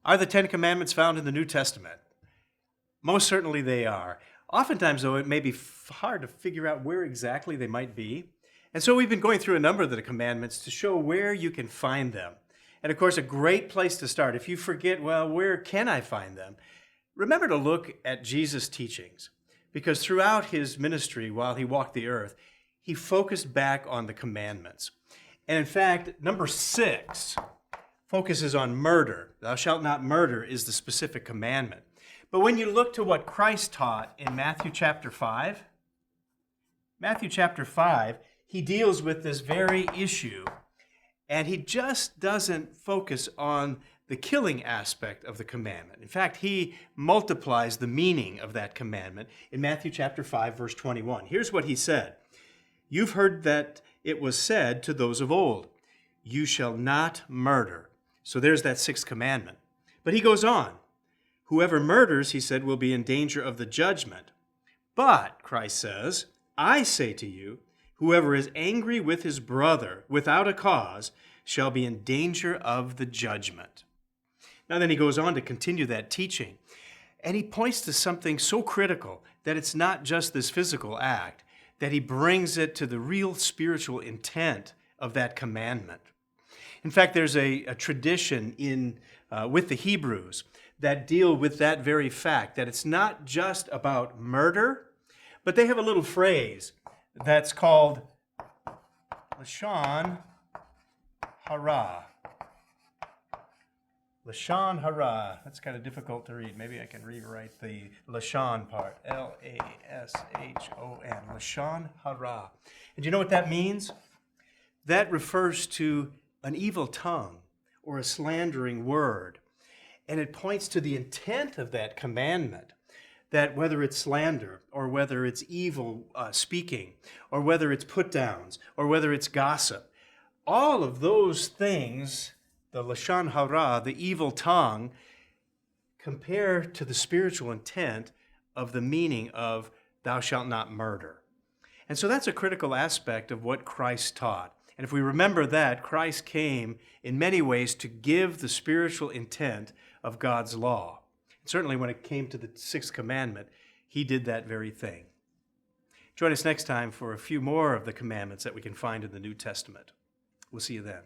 Are the Ten Commandments found in the New Testament? Most certainly they are. Oftentimes, though, it may be hard to figure out where exactly they might be. And so we've been going through a number of the commandments to show where you can find them. And of course, a great place to start, if you forget, well, where can I find them? Remember to look at Jesus' teachings, because throughout his ministry while he walked the earth, he focused back on the commandments. And in fact, number 6 focuses on murder. Thou shalt not murder is the specific commandment. But when you look to what Christ taught in Matthew chapter 5, he deals with this very issue, and he just doesn't focus on the killing aspect of the commandment. In fact, he multiplies the meaning of that commandment in Matthew chapter 5, verse 21. Here's what he said. You've heard that it was said to those of old, you shall not murder. So there's that 6th commandment. But he goes on. Whoever murders, he said, will be in danger of the judgment. But, Christ says, I say to you, whoever is angry with his brother without a cause shall be in danger of the judgment. Now then he goes on to continue that teaching. And he points to something so critical that it's not just this physical act, that he brings it to the real spiritual intent of that commandment. In fact, there's a tradition with the Hebrews that deal with that very fact, that it's not just about murder, but they have a little phrase that's called Lashon Hara. Lashon Hara. That's kind of difficult to read. Maybe I can rewrite the Lashon part. L-A-S-H-O-N. Lashon Hara. And do you know what that means? That refers to an evil tongue or a slandering word. And it points to the intent of that commandment, that whether it's slander or whether it's evil speaking or whether it's put-downs or whether it's gossip, all of those things, the Lashon Hara, the evil tongue, compare to the spiritual intent of the meaning of thou shalt not murder. And so that's a critical aspect of what Christ taught. And if we remember that, Christ came in many ways to give the spiritual intent of God's law. And certainly when it came to the 6th commandment, he did that very thing. Join us next time for a few more of the commandments that we can find in the New Testament. We'll see you then.